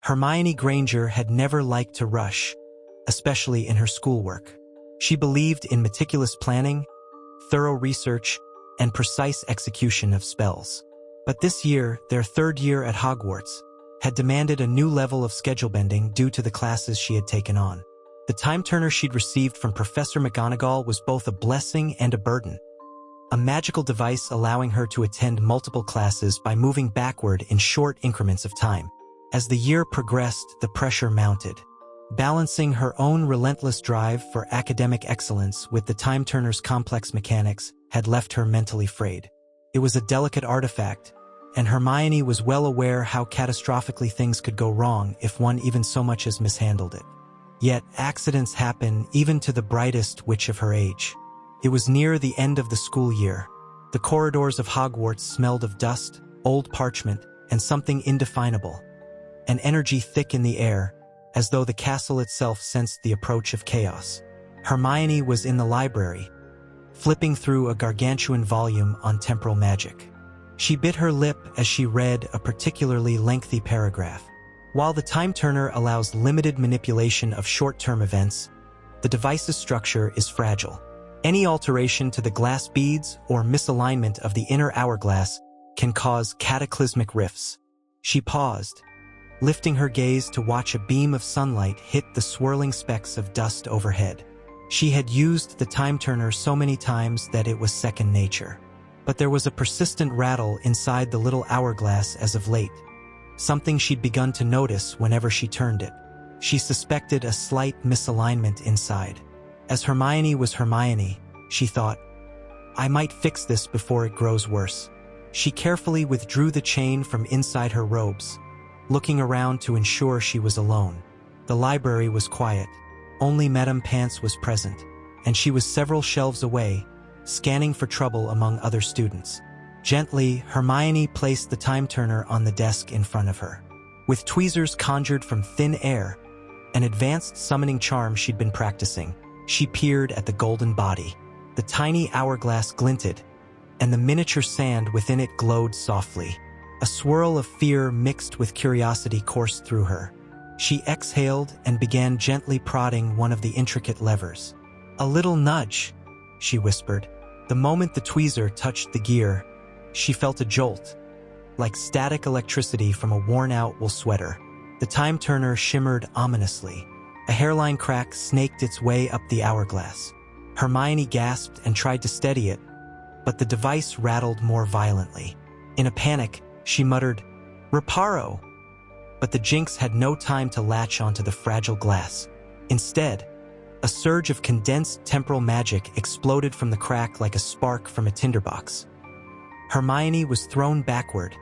Hermione Granger had never liked to rush, especially in her schoolwork. She believed in meticulous planning, thorough research, and precise execution of spells. But this year, their third year at Hogwarts, had demanded a new level of schedule bending due to the classes she had taken on. The time-turner she'd received from Professor McGonagall was both a blessing and a burden, a magical device allowing her to attend multiple classes by moving backward in short increments of time. As the year progressed, the pressure mounted. Balancing her own relentless drive for academic excellence with the time-turner's complex mechanics had left her mentally frayed. It was a delicate artifact, and Hermione was well aware how catastrophically things could go wrong if one even so much as mishandled it. Yet accidents happen even to the brightest witch of her age. It was near the end of the school year. The corridors of Hogwarts smelled of dust, old parchment, and something indefinable. An energy thick in the air, as though the castle itself sensed the approach of chaos. Hermione was in the library, flipping through a gargantuan volume on temporal magic. She bit her lip as she read a particularly lengthy paragraph. While the time-turner allows limited manipulation of short-term events, the device's structure is fragile. Any alteration to the glass beads or misalignment of the inner hourglass can cause cataclysmic rifts. She paused, lifting her gaze to watch a beam of sunlight hit the swirling specks of dust overhead. She had used the time-turner so many times that it was second nature. But there was a persistent rattle inside the little hourglass as of late, something she'd begun to notice whenever she turned it. She suspected a slight misalignment inside. As Hermione was Hermione, she thought, "I might fix this before it grows worse." She carefully withdrew the chain from inside her robes, looking around to ensure she was alone. The library was quiet. Only Madame Pants was present, and she was several shelves away, scanning for trouble among other students. Gently, Hermione placed the time-turner on the desk in front of her. With tweezers conjured from thin air, an advanced summoning charm she'd been practicing, she peered at the golden body. The tiny hourglass glinted, and the miniature sand within it glowed softly. A swirl of fear mixed with curiosity coursed through her. She exhaled and began gently prodding one of the intricate levers. "A little nudge," she whispered. The moment the tweezer touched the gear, she felt a jolt, like static electricity from a worn-out wool sweater. The time-turner shimmered ominously. A hairline crack snaked its way up the hourglass. Hermione gasped and tried to steady it, but the device rattled more violently. In a panic, she muttered, "Reparo!" But the jinx had no time to latch onto the fragile glass. Instead, a surge of condensed temporal magic exploded from the crack like a spark from a tinderbox. Hermione was thrown backward,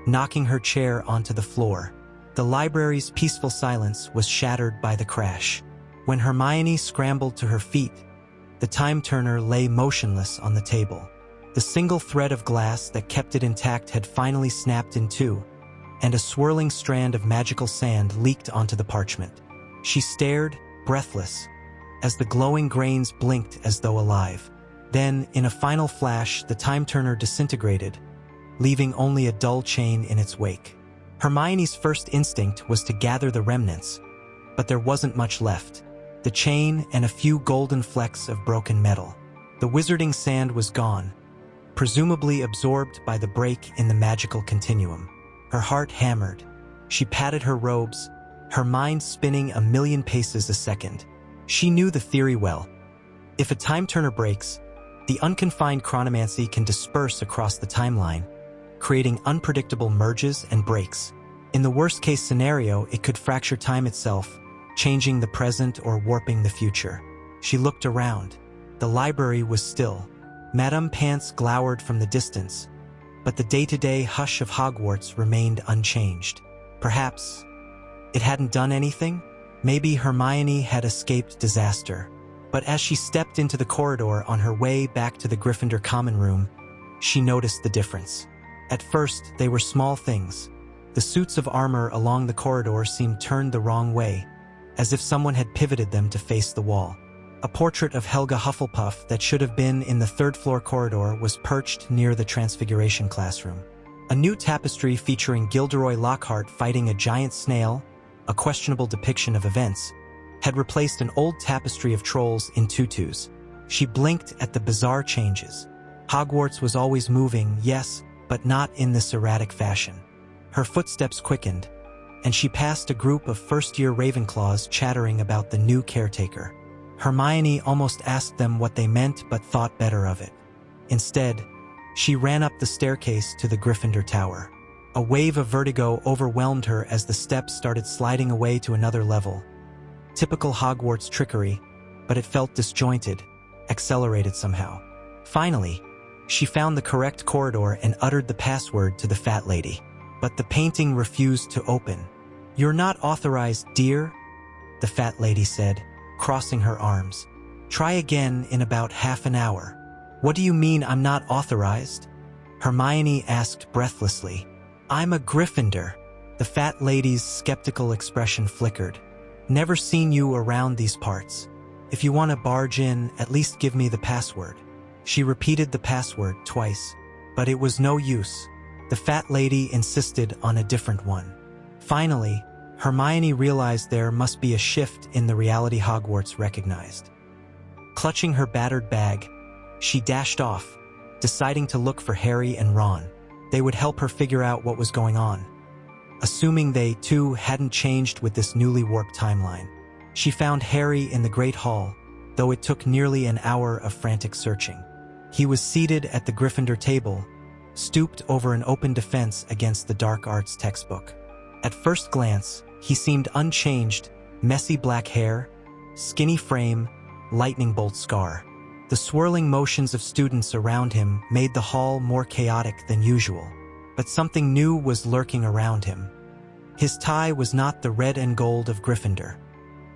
knocking her chair onto the floor. The library's peaceful silence was shattered by the crash. When Hermione scrambled to her feet, the time-turner lay motionless on the table. The single thread of glass that kept it intact had finally snapped in two, and a swirling strand of magical sand leaked onto the parchment. She stared, breathless, as the glowing grains blinked as though alive. Then, in a final flash, the time-turner disintegrated, leaving only a dull chain in its wake. Hermione's first instinct was to gather the remnants, but there wasn't much left. The chain and a few golden flecks of broken metal. The wizarding sand was gone, presumably absorbed by the break in the magical continuum. Her heart hammered. She patted her robes, her mind spinning a million paces a second. She knew the theory well. If a time-turner breaks, the unconfined chronomancy can disperse across the timeline, creating unpredictable merges and breaks. In the worst-case scenario, it could fracture time itself, changing the present or warping the future. She looked around. The library was still. Madame Pants glowered from the distance, but the day-to-day hush of Hogwarts remained unchanged. Perhaps it hadn't done anything? Maybe Hermione had escaped disaster. But as she stepped into the corridor on her way back to the Gryffindor common room, she noticed the difference. At first, they were small things. The suits of armor along the corridor seemed turned the wrong way, as if someone had pivoted them to face the wall. A portrait of Helga Hufflepuff that should have been in the third-floor corridor was perched near the Transfiguration classroom. A new tapestry featuring Gilderoy Lockhart fighting a giant snail a questionable depiction of events, had replaced an old tapestry of trolls in tutus. She blinked at the bizarre changes. Hogwarts was always moving, yes, but not in this erratic fashion. Her footsteps quickened, and she passed a group of first-year Ravenclaws chattering about the new caretaker. Hermione almost asked them what they meant but thought better of it. Instead, she ran up the staircase to the Gryffindor Tower. A wave of vertigo overwhelmed her as the steps started sliding away to another level. Typical Hogwarts trickery, but it felt disjointed, accelerated somehow. Finally, she found the correct corridor and uttered the password to the fat lady. But the painting refused to open. "You're not authorized, dear," the fat lady said, crossing her arms. "Try again in about half an hour." "What do you mean I'm not authorized?" Hermione asked breathlessly. "I'm a Gryffindor." The fat lady's skeptical expression flickered. "Never seen you around these parts. If you want to barge in, at least give me the password." She repeated the password twice, but it was no use. The fat lady insisted on a different one. Finally, Hermione realized there must be a shift in the reality Hogwarts recognized. Clutching her battered bag, she dashed off, deciding to look for Harry and Ron. They would help her figure out what was going on. Assuming they, too, hadn't changed with this newly warped timeline. She found Harry in the Great Hall, though it took nearly an hour of frantic searching. He was seated at the Gryffindor table, stooped over an open defense against the dark arts textbook. At first glance, he seemed unchanged, messy black hair, skinny frame, lightning bolt scar. The swirling motions of students around him made the hall more chaotic than usual, but something new was lurking around him. His tie was not the red and gold of Gryffindor.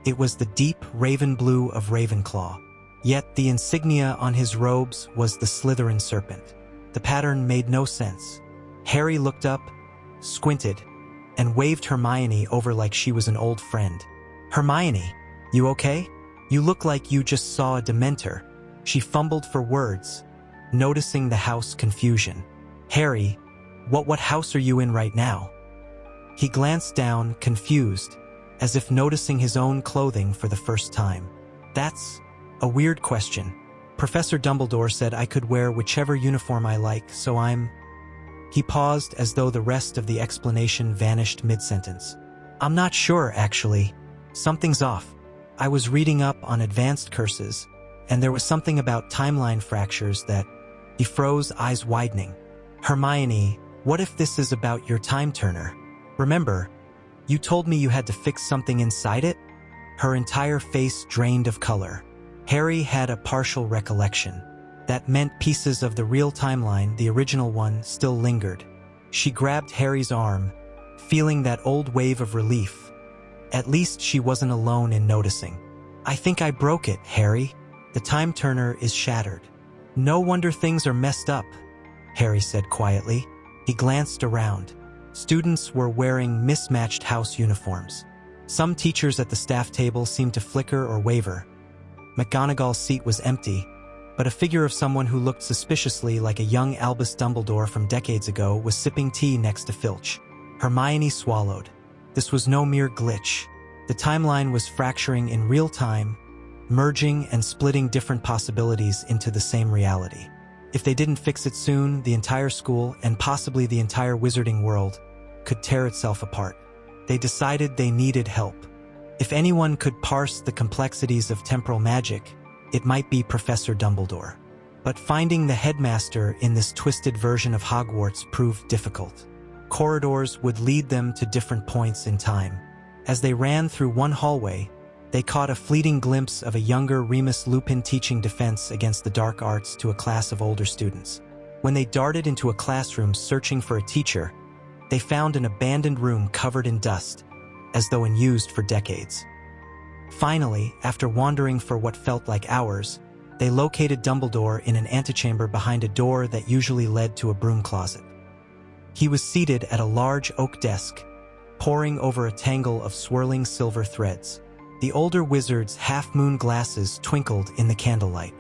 It was the deep raven blue of Ravenclaw, yet the insignia on his robes was the Slytherin serpent. The pattern made no sense. Harry looked up, squinted, and waved Hermione over like she was an old friend. "Hermione, you okay? You look like you just saw a Dementor." She fumbled for words, noticing the house confusion. "Harry, what house are you in right now?" He glanced down, confused, as if noticing his own clothing for the first time. "That's a weird question. Professor Dumbledore said I could wear whichever uniform I like, so I'm..." He paused as though the rest of the explanation vanished mid-sentence. "I'm not sure, actually. Something's off. I was reading up on advanced curses, and there was something about timeline fractures that..." He froze, eyes widening. "Hermione, what if this is about your time turner? Remember, you told me you had to fix something inside it?" Her entire face drained of color. Harry had a partial recollection. That meant pieces of the real timeline, the original one, still lingered. She grabbed Harry's arm, feeling that old wave of relief. At least she wasn't alone in noticing. "I think I broke it, Harry. The time turner is shattered." "No wonder things are messed up," Harry said quietly. He glanced around. Students were wearing mismatched house uniforms. Some teachers at the staff table seemed to flicker or waver. McGonagall's seat was empty, but a figure of someone who looked suspiciously like a young Albus Dumbledore from decades ago was sipping tea next to Filch. Hermione swallowed. This was no mere glitch. The timeline was fracturing in real time, merging and splitting different possibilities into the same reality. If they didn't fix it soon, the entire school, and possibly the entire wizarding world, could tear itself apart. They decided they needed help. If anyone could parse the complexities of temporal magic, it might be Professor Dumbledore. But finding the headmaster in this twisted version of Hogwarts proved difficult. Corridors would lead them to different points in time. As they ran through one hallway, they caught a fleeting glimpse of a younger Remus Lupin teaching defense against the dark arts to a class of older students. When they darted into a classroom searching for a teacher, they found an abandoned room covered in dust, as though unused for decades. Finally, after wandering for what felt like hours, they located Dumbledore in an antechamber behind a door that usually led to a broom closet. He was seated at a large oak desk, poring over a tangle of swirling silver threads. The older wizard's half-moon glasses twinkled in the candlelight.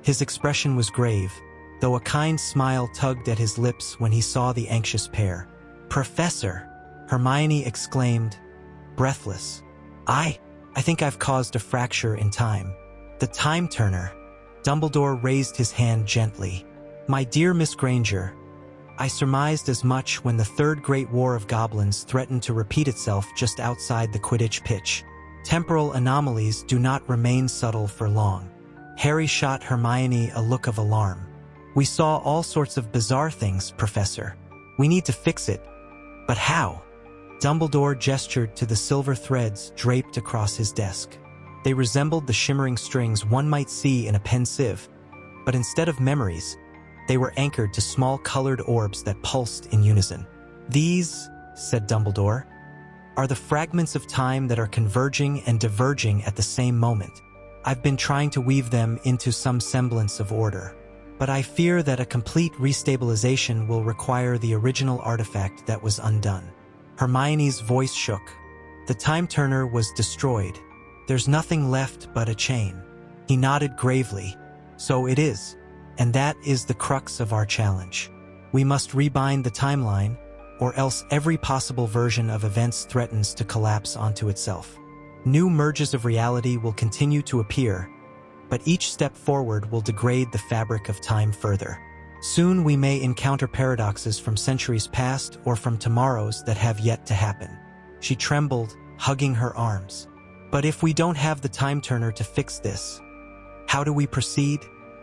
His expression was grave, though a kind smile tugged at his lips when he saw the anxious pair. "Professor!" Hermione exclaimed, breathless. I think I've caused a fracture in time. The time turner. Dumbledore raised his hand gently. My dear Miss Granger, I surmised as much when the Third Great War of Goblins threatened to repeat itself just outside the Quidditch pitch. Temporal anomalies do not remain subtle for long. Harry shot Hermione a look of alarm. We saw all sorts of bizarre things, Professor. We need to fix it. But how? Dumbledore gestured to the silver threads draped across his desk. They resembled the shimmering strings one might see in a pensieve, but instead of memories, they were anchored to small colored orbs that pulsed in unison. These, said Dumbledore, are the fragments of time that are converging and diverging at the same moment. I've been trying to weave them into some semblance of order, but I fear that a complete restabilization will require the original artifact that was undone. Hermione's voice shook. The time turner was destroyed. There's nothing left but a chain. He nodded gravely. So it is. And that is the crux of our challenge. We must rebind the timeline, or else every possible version of events threatens to collapse onto itself. New merges of reality will continue to appear, but each step forward will degrade the fabric of time further. Soon we may encounter paradoxes from centuries past or from tomorrows that have yet to happen. She trembled, hugging her arms. But if we don't have the time turner to fix this, how do we proceed?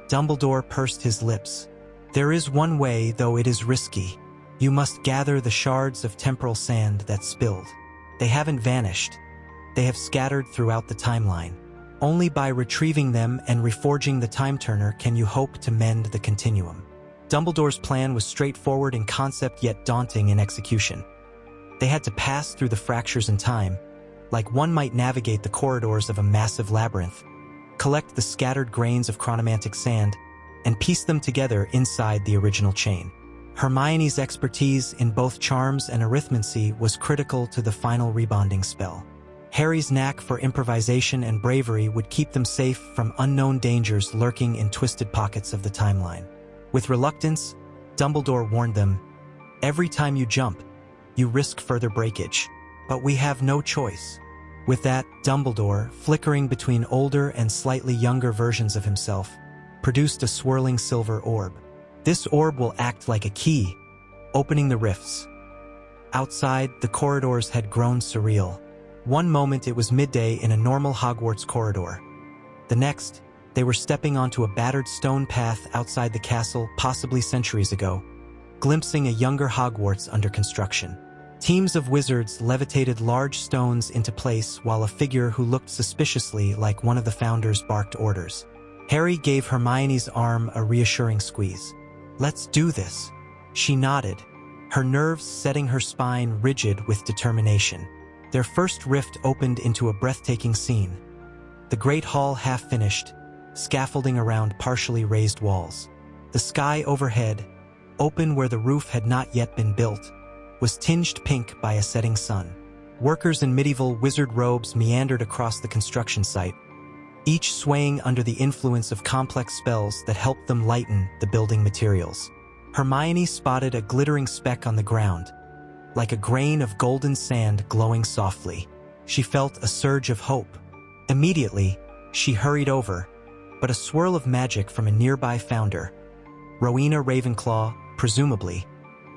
Dumbledore pursed his lips. There is one way, though it is risky. You must gather the shards of temporal sand that spilled. They haven't vanished. They have scattered throughout the timeline. Only by retrieving them and reforging the time turner can you hope to mend the continuum. Dumbledore's plan was straightforward in concept yet daunting in execution. They had to pass through the fractures in time, like one might navigate the corridors of a massive labyrinth, collect the scattered grains of chronomantic sand, and piece them together inside the original chain. Hermione's expertise in both charms and arithmancy was critical to the final rebonding spell. Harry's knack for improvisation and bravery would keep them safe from unknown dangers lurking in twisted pockets of the timeline. With reluctance, Dumbledore warned them, every time you jump, you risk further breakage. But we have no choice. With that, Dumbledore, flickering between older and slightly younger versions of himself, produced a swirling silver orb. This orb will act like a key, opening the rifts. Outside, the corridors had grown surreal. One moment it was midday in a normal Hogwarts corridor. The next, they were stepping onto a battered stone path outside the castle possibly centuries ago, glimpsing a younger Hogwarts under construction. Teams of wizards levitated large stones into place while a figure who looked suspiciously like one of the founders barked orders. Harry gave Hermione's arm a reassuring squeeze. Let's do this. She nodded, her nerves setting her spine rigid with determination. Their first rift opened into a breathtaking scene. The great hall half-finished, scaffolding around partially raised walls. The sky overhead, open where the roof had not yet been built, was tinged pink by a setting sun. Workers in medieval wizard robes meandered across the construction site, each swaying under the influence of complex spells that helped them lighten the building materials. Hermione spotted a glittering speck on the ground, like a grain of golden sand glowing softly. She felt a surge of hope. Immediately, she hurried over, but a swirl of magic from a nearby founder, Rowena Ravenclaw, presumably,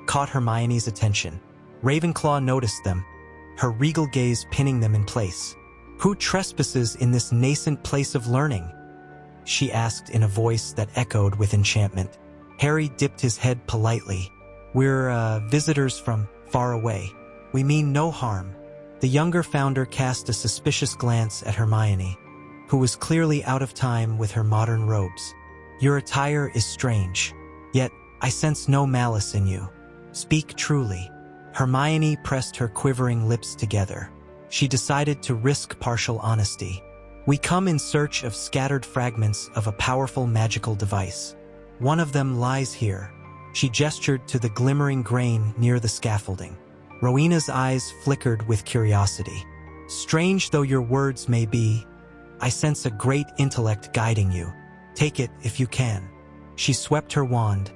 caught Hermione's attention. Ravenclaw noticed them, her regal gaze pinning them in place. Who trespasses in this nascent place of learning? She asked in a voice that echoed with enchantment. Harry dipped his head politely. We're visitors from far away. We mean no harm. The younger founder cast a suspicious glance at Hermione, who was clearly out of time with her modern robes. Your attire is strange, yet I sense no malice in you. Speak truly. Hermione pressed her quivering lips together. She decided to risk partial honesty. We come in search of scattered fragments of a powerful magical device. One of them lies here. She gestured to the glimmering grain near the scaffolding. Rowena's eyes flickered with curiosity. Strange though your words may be, I sense a great intellect guiding you. Take it if you can. She swept her wand,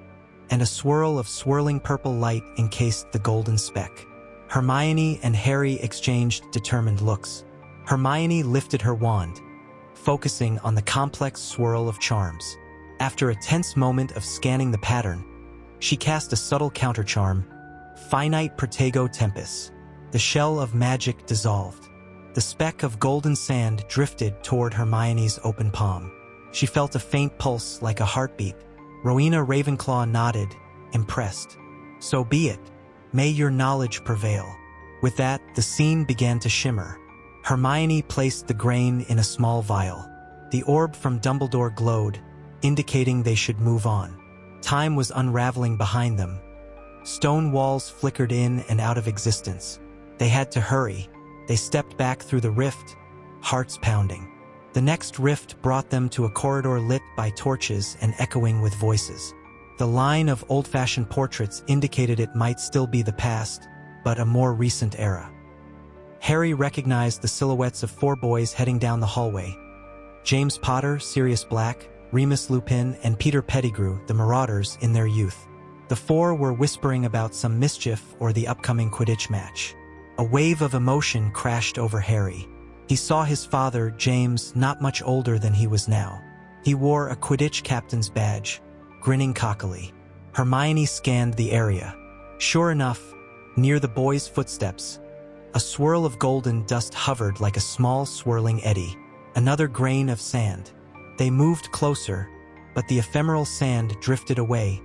and a swirl of swirling purple light encased the golden speck. Hermione and Harry exchanged determined looks. Hermione lifted her wand, focusing on the complex swirl of charms. After a tense moment of scanning the pattern, she cast a subtle countercharm, Finite Protego Tempest. The shell of magic dissolved. The speck of golden sand drifted toward Hermione's open palm. She felt a faint pulse like a heartbeat. Rowena Ravenclaw nodded, impressed. So be it. May your knowledge prevail. With that, the scene began to shimmer. Hermione placed the grain in a small vial. The orb from Dumbledore glowed, indicating they should move on. Time was unraveling behind them. Stone walls flickered in and out of existence. They had to hurry. They stepped back through the rift, hearts pounding. The next rift brought them to a corridor lit by torches and echoing with voices. The line of old-fashioned portraits indicated it might still be the past, but a more recent era. Harry recognized the silhouettes of 4 boys heading down the hallway. James Potter, Sirius Black, Remus Lupin, and Peter Pettigrew, the Marauders, in their youth. The 4 were whispering about some mischief or the upcoming Quidditch match. A wave of emotion crashed over Harry. He saw his father, James, not much older than he was now. He wore a Quidditch captain's badge, grinning cockily. Hermione scanned the area. Sure enough, near the boys' footsteps, a swirl of golden dust hovered like a small swirling eddy. Another grain of sand. They moved closer, but the ephemeral sand drifted away,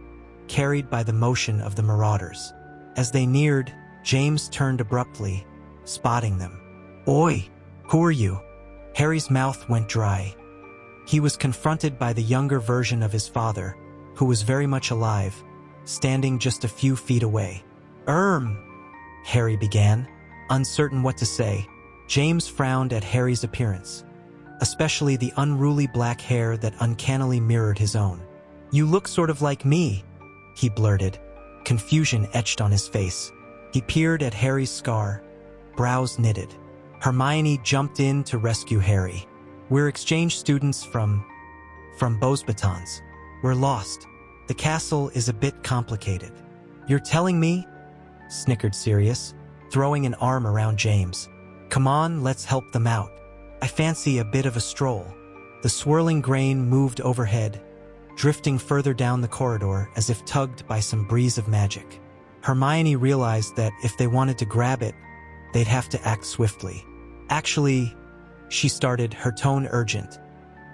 carried by the motion of the Marauders. As they neared, James turned abruptly, spotting them. "Oi! Who are you?" Harry's mouth went dry. He was confronted by the younger version of his father, who was very much alive, standing just a few feet away. Harry began, uncertain what to say. James frowned at Harry's appearance, especially the unruly black hair that uncannily mirrored his own. "You look sort of like me," he blurted, confusion etched on his face. He peered at Harry's scar, brows knitted. Hermione jumped in to rescue Harry. "We're exchange students from Beauxbatons. We're lost. The castle is a bit complicated." "You're telling me?" snickered Sirius, throwing an arm around James. "Come on, let's help them out. I fancy a bit of a stroll." The swirling grain moved overhead, drifting further down the corridor as if tugged by some breeze of magic. Hermione realized that if they wanted to grab it, they'd have to act swiftly. "Actually," she started, her tone urgent,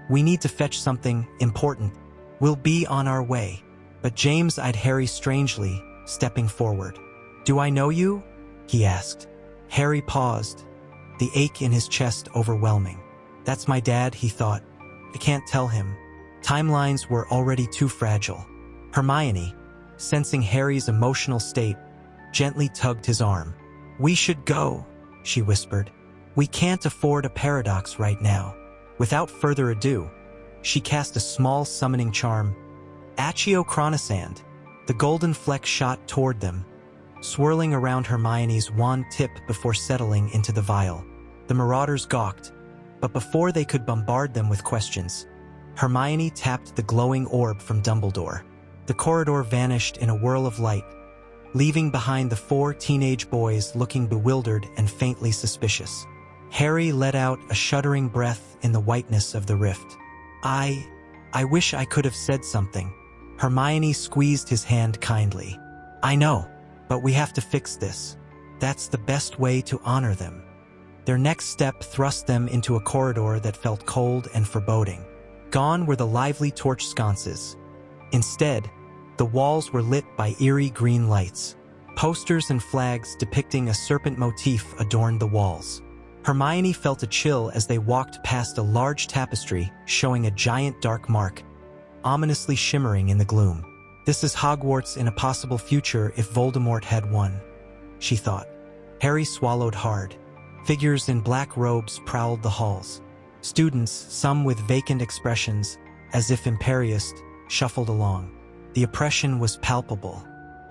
"we need to fetch something important. We'll be on our way." But James eyed Harry strangely, stepping forward. "Do I know you?" he asked. Harry paused, the ache in his chest overwhelming. "That's my dad," he thought. "I can't tell him. Timelines were already too fragile." Hermione, sensing Harry's emotional state, gently tugged his arm. "We should go," she whispered. "We can't afford a paradox right now." Without further ado, she cast a small summoning charm, Accio Chronosand. The golden fleck shot toward them, swirling around Hermione's wand tip before settling into the vial. The Marauders gawked, but before they could bombard them with questions, Hermione tapped the glowing orb from Dumbledore. The corridor vanished in a whirl of light, leaving behind the 4 teenage boys looking bewildered and faintly suspicious. Harry let out a shuddering breath in the whiteness of the rift. I wish I could have said something." Hermione squeezed his hand kindly. "I know, but we have to fix this. That's the best way to honor them." Their next step thrust them into a corridor that felt cold and foreboding. Gone were the lively torch sconces. Instead, the walls were lit by eerie green lights. Posters and flags depicting a serpent motif adorned the walls. Hermione felt a chill as they walked past a large tapestry showing a giant dark mark, ominously shimmering in the gloom. "This is Hogwarts in a possible future if Voldemort had won," she thought. Harry swallowed hard. Figures in black robes prowled the halls. Students, some with vacant expressions, as if imperious, shuffled along. The oppression was palpable.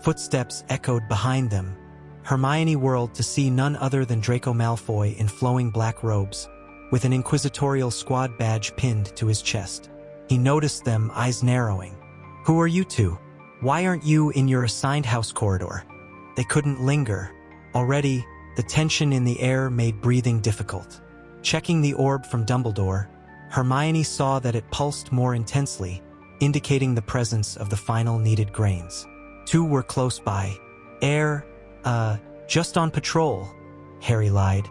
Footsteps echoed behind them. Hermione whirled to see none other than Draco Malfoy in flowing black robes, with an inquisitorial squad badge pinned to his chest. He noticed them, eyes narrowing. "Who are you two? Why aren't you in your assigned house corridor?" They couldn't linger. Already, the tension in the air made breathing difficult. Checking the orb from Dumbledore, Hermione saw that it pulsed more intensely, indicating the presence of the final needed grains. 2 were close by. Just on patrol, Harry lied,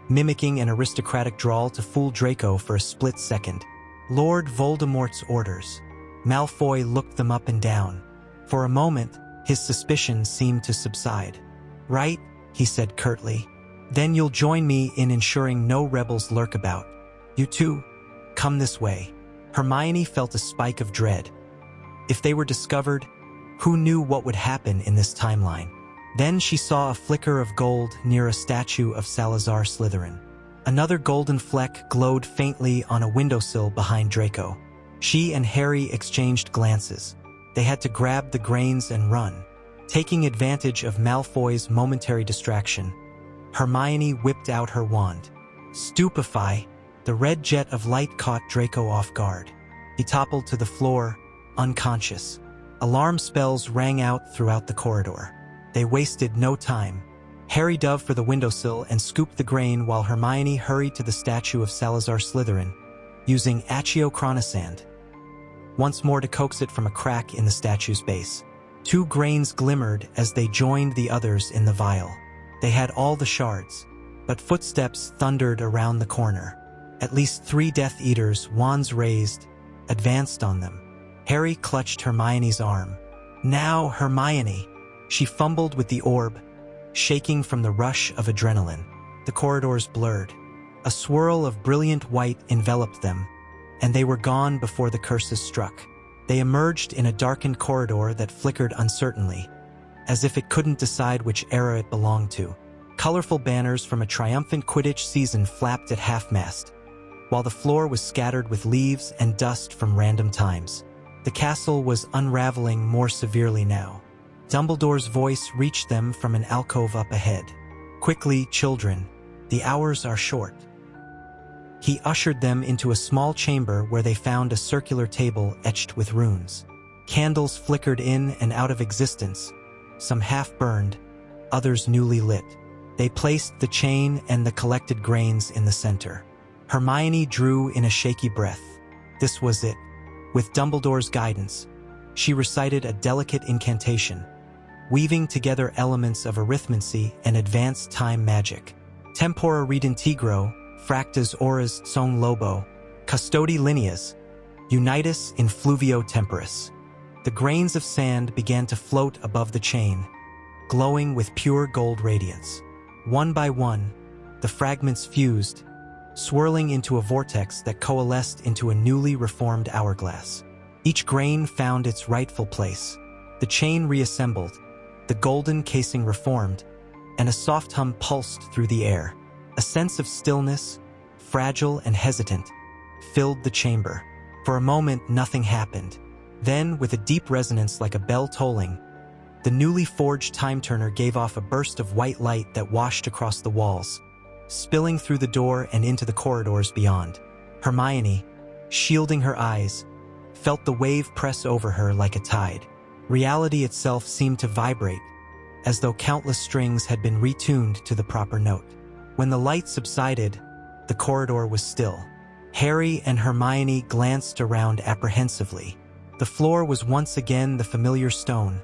mimicking an aristocratic drawl to fool Draco for a split second. Lord Voldemort's orders. Malfoy looked them up and down. For a moment, his suspicions seemed to subside. Right, he said curtly. Then you'll join me in ensuring no rebels lurk about. You two, come this way. Hermione felt a spike of dread. If they were discovered, who knew what would happen in this timeline? Then she saw a flicker of gold near a statue of Salazar Slytherin. Another golden fleck glowed faintly on a windowsill behind Draco. She and Harry exchanged glances. They had to grab the grains and run. Taking advantage of Malfoy's momentary distraction, Hermione whipped out her wand. Stupefy, the red jet of light caught Draco off guard. He toppled to the floor, unconscious. Alarm spells rang out throughout the corridor. They wasted no time. Harry dove for the windowsill and scooped the grain while Hermione hurried to the statue of Salazar Slytherin, using Accio Chronosand once more to coax it from a crack in the statue's base. 2 grains glimmered as they joined the others in the vial. They had all the shards, but footsteps thundered around the corner. At least 3 Death Eaters, wands raised, advanced on them. Harry clutched Hermione's arm. Now, Hermione! She fumbled with the orb, shaking from the rush of adrenaline. The corridors blurred. A swirl of brilliant white enveloped them, and they were gone before the curses struck. They emerged in a darkened corridor that flickered uncertainly, as if it couldn't decide which era it belonged to. Colorful banners from a triumphant Quidditch season flapped at half-mast, while the floor was scattered with leaves and dust from random times. The castle was unraveling more severely now. Dumbledore's voice reached them from an alcove up ahead. Quickly, children, the hours are short. He ushered them into a small chamber where they found a circular table etched with runes. Candles flickered in and out of existence, some half-burned, others newly lit. They placed the chain and the collected grains in the center. Hermione drew in a shaky breath. This was it. With Dumbledore's guidance, she recited a delicate incantation, weaving together elements of arithmancy and advanced time magic. Tempora redintegro, fractas auras son lobo, custodi lineas, unitas in fluvio temporis. The grains of sand began to float above the chain, glowing with pure gold radiance. One by one, the fragments fused, swirling into a vortex that coalesced into a newly reformed hourglass. Each grain found its rightful place. The chain reassembled, the golden casing reformed, and a soft hum pulsed through the air. A sense of stillness, fragile and hesitant, filled the chamber. For a moment, nothing happened. Then, with a deep resonance like a bell tolling, the newly forged time-turner gave off a burst of white light that washed across the walls, spilling through the door and into the corridors beyond. Hermione, shielding her eyes, felt the wave press over her like a tide. Reality itself seemed to vibrate, as though countless strings had been retuned to the proper note. When the light subsided, the corridor was still. Harry and Hermione glanced around apprehensively. The floor was once again the familiar stone,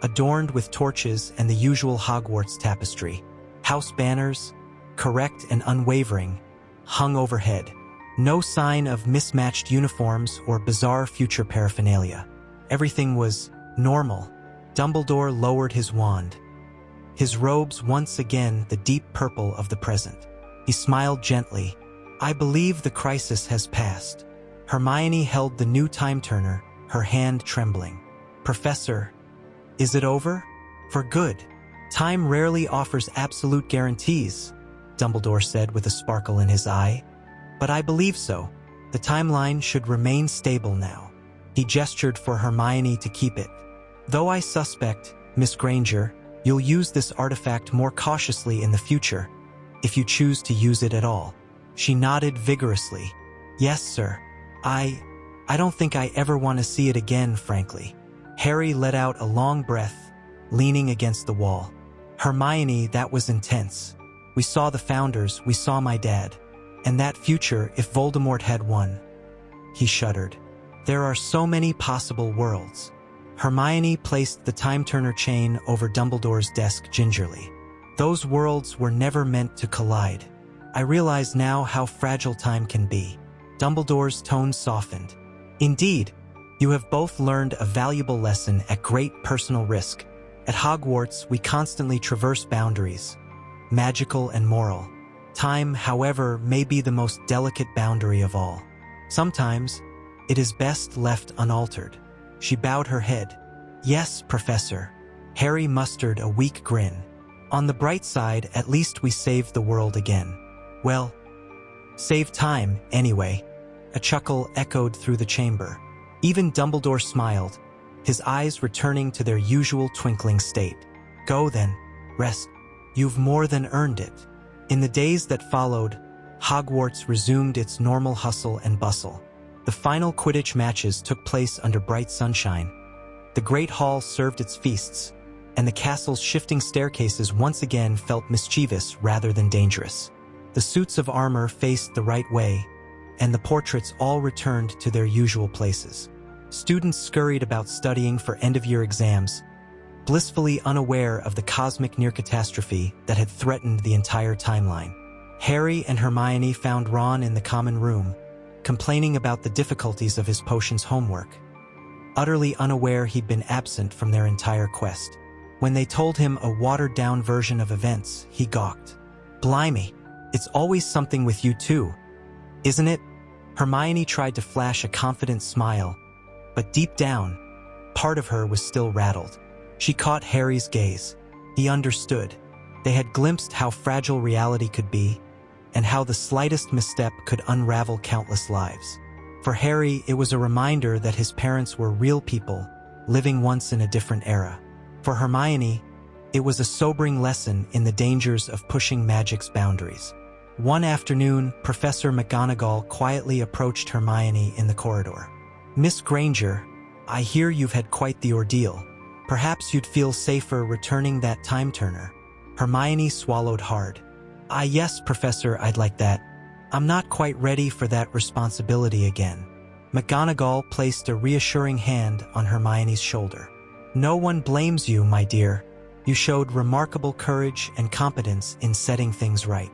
adorned with torches and the usual Hogwarts tapestry. House banners, correct and unwavering, hung overhead. No sign of mismatched uniforms or bizarre future paraphernalia. Everything was normal. Dumbledore lowered his wand, his robes once again the deep purple of the present. He smiled gently. I believe the crisis has passed. Hermione held the new time-turner, her hand trembling. Professor, is it over? For good. Time rarely offers absolute guarantees, Dumbledore said with a sparkle in his eye. But I believe so. The timeline should remain stable now. He gestured for Hermione to keep it. Though I suspect, Miss Granger, you'll use this artifact more cautiously in the future, if you choose to use it at all. She nodded vigorously. Yes, sir. I don't think I ever want to see it again, frankly. Harry let out a long breath, leaning against the wall. Hermione, that was intense. We saw the founders, we saw my dad. And that future, if Voldemort had won. He shuddered. There are so many possible worlds. Hermione placed the time-turner chain over Dumbledore's desk gingerly. Those worlds were never meant to collide. I realize now how fragile time can be. Dumbledore's tone softened. Indeed, you have both learned a valuable lesson at great personal risk. At Hogwarts, we constantly traverse boundaries, magical and moral. Time, however, may be the most delicate boundary of all. Sometimes, it is best left unaltered. She bowed her head. Yes, Professor. Harry mustered a weak grin. On the bright side, at least we saved the world again. Well, save time, anyway. A chuckle echoed through the chamber. Even Dumbledore smiled, his eyes returning to their usual twinkling state. Go then, rest. You've more than earned it. In the days that followed, Hogwarts resumed its normal hustle and bustle. The final Quidditch matches took place under bright sunshine. The Great Hall served its feasts, and the castle's shifting staircases once again felt mischievous rather than dangerous. The suits of armor faced the right way, and the portraits all returned to their usual places. Students scurried about studying for end-of-year exams, blissfully unaware of the cosmic near-catastrophe that had threatened the entire timeline. Harry and Hermione found Ron in the common room, complaining about the difficulties of his potions homework, utterly unaware he'd been absent from their entire quest. When they told him a watered-down version of events, he gawked. Blimey, it's always something with you too, isn't it? Hermione tried to flash a confident smile, but deep down, part of her was still rattled. She caught Harry's gaze. He understood. They had glimpsed how fragile reality could be, and how the slightest misstep could unravel countless lives. For Harry, it was a reminder that his parents were real people, living once in a different era. For Hermione, it was a sobering lesson in the dangers of pushing magic's boundaries. One afternoon, Professor McGonagall quietly approached Hermione in the corridor. Miss Granger, I hear you've had quite the ordeal. Perhaps you'd feel safer returning that time-turner. Hermione swallowed hard. Yes, Professor, I'd like that. I'm not quite ready for that responsibility again. McGonagall placed a reassuring hand on Hermione's shoulder. No one blames you, my dear. You showed remarkable courage and competence in setting things right.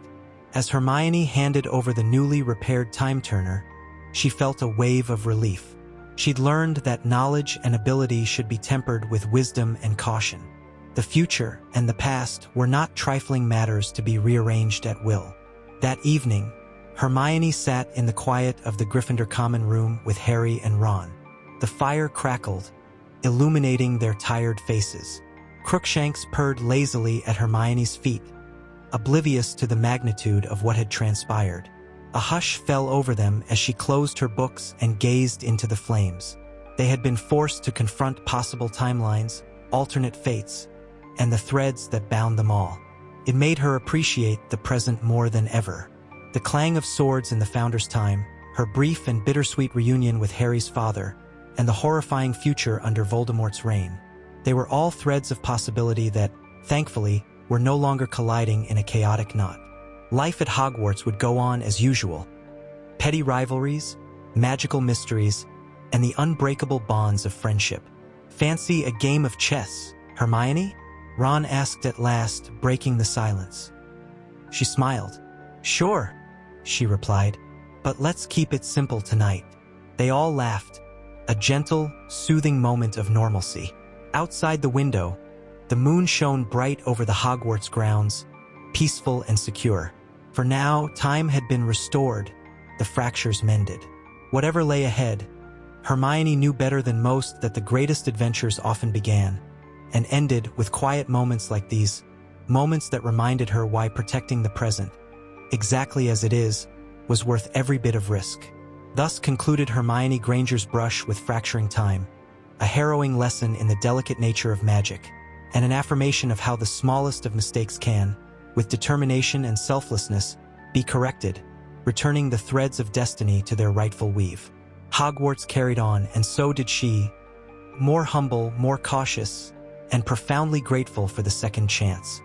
As Hermione handed over the newly repaired time-turner, she felt a wave of relief. She'd learned that knowledge and ability should be tempered with wisdom and caution. The future and the past were not trifling matters to be rearranged at will. That evening, Hermione sat in the quiet of the Gryffindor common room with Harry and Ron. The fire crackled, illuminating their tired faces. Crookshanks purred lazily at Hermione's feet, oblivious to the magnitude of what had transpired. A hush fell over them as she closed her books and gazed into the flames. They had been forced to confront possible timelines, alternate fates, and the threads that bound them all. It made her appreciate the present more than ever. The clang of swords in the Founder's time, her brief and bittersweet reunion with Harry's father, and the horrifying future under Voldemort's reign. They were all threads of possibility that, thankfully, were no longer colliding in a chaotic knot. Life at Hogwarts would go on as usual. Petty rivalries, magical mysteries, and the unbreakable bonds of friendship. Fancy a game of chess, Hermione? Ron asked at last, breaking the silence. She smiled. Sure, she replied, but let's keep it simple tonight. They all laughed, a gentle, soothing moment of normalcy. Outside the window, the moon shone bright over the Hogwarts grounds, peaceful and secure. For now, time had been restored, the fractures mended. Whatever lay ahead, Hermione knew better than most that the greatest adventures often began and ended with quiet moments like these, moments that reminded her why protecting the present, exactly as it is, was worth every bit of risk. Thus concluded Hermione Granger's brush with fracturing time, a harrowing lesson in the delicate nature of magic, and an affirmation of how the smallest of mistakes can, with determination and selflessness, be corrected, returning the threads of destiny to their rightful weave. Hogwarts carried on, and so did she, more humble, more cautious, and profoundly grateful for the second chance.